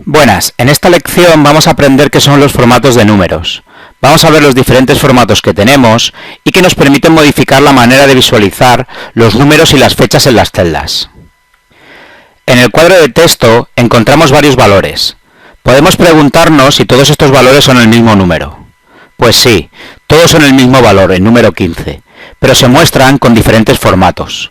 Buenas, en esta lección vamos a aprender qué son los formatos de números. Vamos a ver los diferentes formatos que tenemos y que nos permiten modificar la manera de visualizar los números y las fechas en las celdas. En el cuadro de texto encontramos varios valores. Podemos preguntarnos si todos estos valores son el mismo número. Pues sí, todos son el mismo valor, el número 15, pero se muestran con diferentes formatos.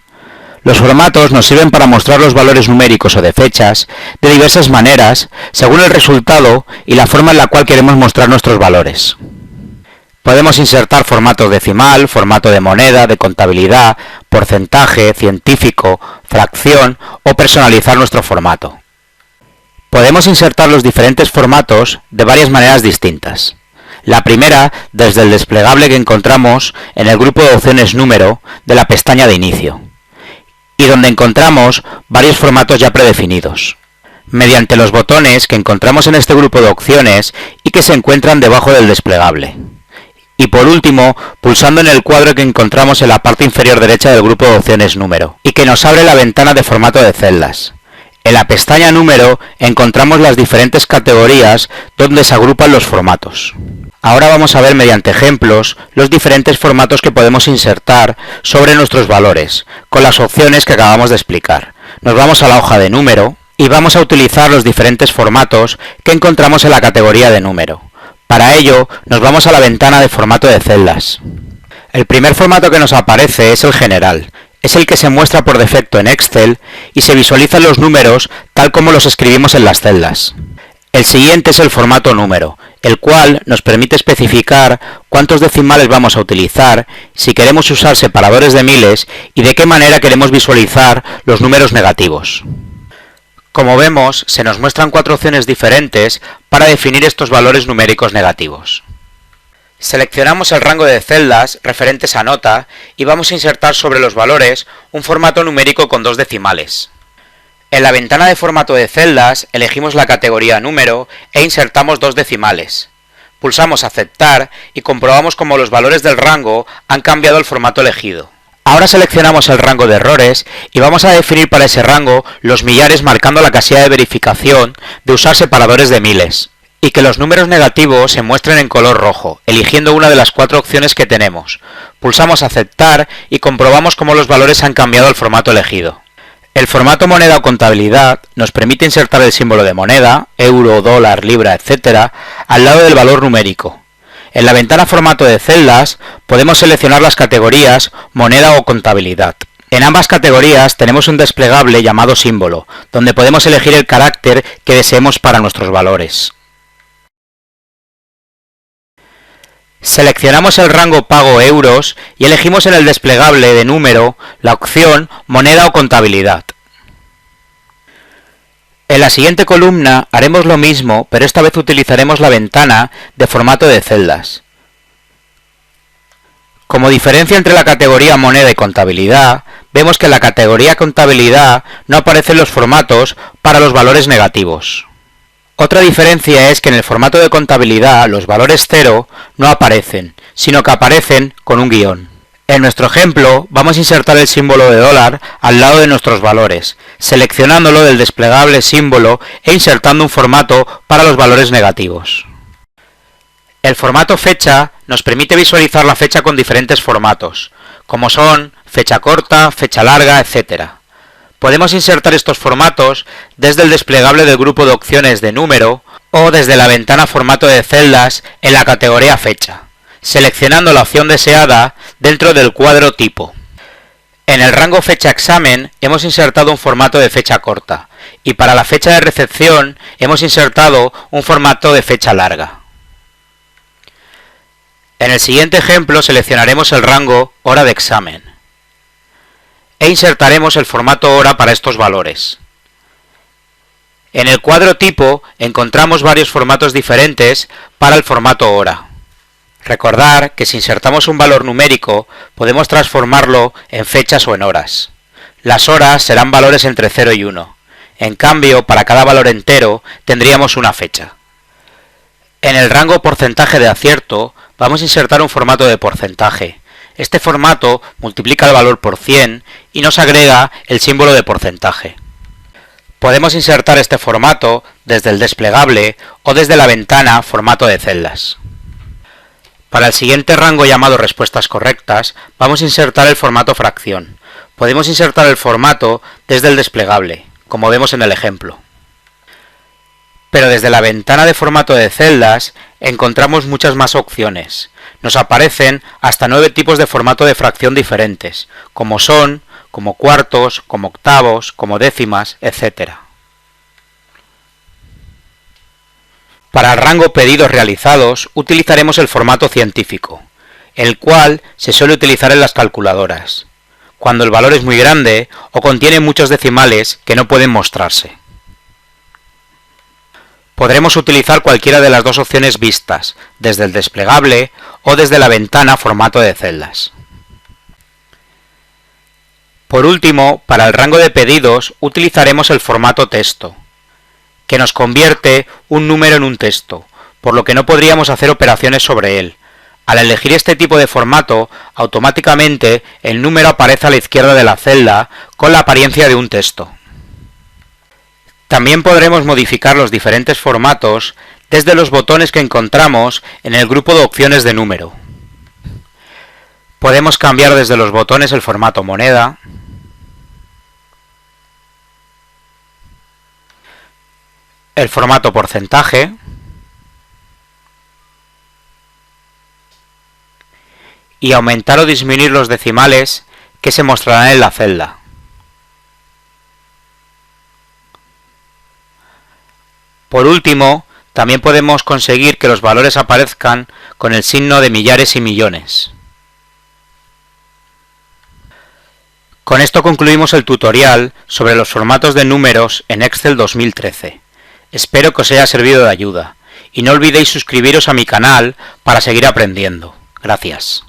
Los formatos nos sirven para mostrar los valores numéricos o de fechas de diversas maneras, según el resultado y la forma en la cual queremos mostrar nuestros valores. Podemos insertar formatos decimal, formato de moneda, de contabilidad, porcentaje, científico, fracción o personalizar nuestro formato. Podemos insertar los diferentes formatos de varias maneras distintas. La primera, desde el desplegable que encontramos en el grupo de opciones número de la pestaña de inicio, y donde encontramos varios formatos ya predefinidos, mediante los botones que encontramos en este grupo de opciones y que se encuentran debajo del desplegable. Y por último, pulsando en el cuadro que encontramos en la parte inferior derecha del grupo de opciones número, y que nos abre la ventana de formato de celdas. En la pestaña número encontramos las diferentes categorías donde se agrupan los formatos. Ahora vamos a ver mediante ejemplos los diferentes formatos que podemos insertar sobre nuestros valores, con las opciones que acabamos de explicar. Nos vamos a la hoja de número y vamos a utilizar los diferentes formatos que encontramos en la categoría de número. Para ello, nos vamos a la ventana de formato de celdas. El primer formato que nos aparece es el general. Es el que se muestra por defecto en Excel y se visualizan los números tal como los escribimos en las celdas. El siguiente es el formato número, el cual nos permite especificar cuántos decimales vamos a utilizar, si queremos usar separadores de miles y de qué manera queremos visualizar los números negativos. Como vemos, se nos muestran 4 opciones diferentes para definir estos valores numéricos negativos. Seleccionamos el rango de celdas referentes a nota y vamos a insertar sobre los valores un formato numérico con 2 decimales. En la ventana de formato de celdas elegimos la categoría número e insertamos 2 decimales. Pulsamos aceptar y comprobamos cómo los valores del rango han cambiado el formato elegido. Ahora seleccionamos el rango de errores y vamos a definir para ese rango los millares marcando la casilla de verificación de usar separadores de miles, y que los números negativos se muestren en color rojo, eligiendo una de las 4 opciones que tenemos. Pulsamos aceptar y comprobamos cómo los valores han cambiado el formato elegido. El formato moneda o contabilidad nos permite insertar el símbolo de moneda, euro, dólar, libra, etc., al lado del valor numérico. En la ventana formato de celdas podemos seleccionar las categorías moneda o contabilidad. En ambas categorías tenemos un desplegable llamado símbolo, donde podemos elegir el carácter que deseemos para nuestros valores. Seleccionamos el rango pago euros y elegimos en el desplegable de número la opción moneda o contabilidad. En la siguiente columna haremos lo mismo, pero esta vez utilizaremos la ventana de formato de celdas. Como diferencia entre la categoría moneda y contabilidad, vemos que en la categoría contabilidad no aparecen los formatos para los valores negativos. Otra diferencia es que en el formato de contabilidad los valores 0 no aparecen, sino que aparecen con un guión. En nuestro ejemplo vamos a insertar el símbolo de dólar al lado de nuestros valores, seleccionándolo del desplegable símbolo e insertando un formato para los valores negativos. El formato fecha nos permite visualizar la fecha con diferentes formatos, como son fecha corta, fecha larga, etc. Podemos insertar estos formatos desde el desplegable del grupo de opciones de número o desde la ventana formato de celdas en la categoría fecha, seleccionando la opción deseada dentro del cuadro tipo. En el rango fecha examen hemos insertado un formato de fecha corta y para la fecha de recepción hemos insertado un formato de fecha larga. En el siguiente ejemplo seleccionaremos el rango hora de examen e insertaremos el formato hora para estos valores. En el cuadro tipo encontramos varios formatos diferentes para el formato hora. Recordar que si insertamos un valor numérico podemos transformarlo en fechas o en horas. Las horas serán valores entre 0 y 1. En cambio, para cada valor entero tendríamos una fecha. En el rango porcentaje de acierto vamos a insertar un formato de porcentaje. Este formato multiplica el valor por 100 y nos agrega el símbolo de porcentaje. Podemos insertar este formato desde el desplegable o desde la ventana Formato de celdas. Para el siguiente rango llamado Respuestas correctas, vamos a insertar el formato fracción. Podemos insertar el formato desde el desplegable, como vemos en el ejemplo. Pero desde la ventana de formato de celdas encontramos muchas más opciones. Nos aparecen hasta 9 tipos de formato de fracción diferentes, como son, como cuartos, como octavos, como décimas, etc. Para el rango pedidos realizados utilizaremos el formato científico, el cual se suele utilizar en las calculadoras, cuando el valor es muy grande o contiene muchos decimales que no pueden mostrarse. Podremos utilizar cualquiera de las dos opciones vistas, desde el desplegable o desde la ventana Formato de celdas. Por último, para el rango de pedidos utilizaremos el formato texto, que nos convierte un número en un texto, por lo que no podríamos hacer operaciones sobre él. Al elegir este tipo de formato, automáticamente el número aparece a la izquierda de la celda con la apariencia de un texto. También podremos modificar los diferentes formatos desde los botones que encontramos en el grupo de opciones de número. Podemos cambiar desde los botones el formato moneda, el formato porcentaje y aumentar o disminuir los decimales que se mostrarán en la celda. Por último, también podemos conseguir que los valores aparezcan con el signo de millares y millones. Con esto concluimos el tutorial sobre los formatos de números en Excel 2013. Espero que os haya servido de ayuda y no olvidéis suscribiros a mi canal para seguir aprendiendo. Gracias.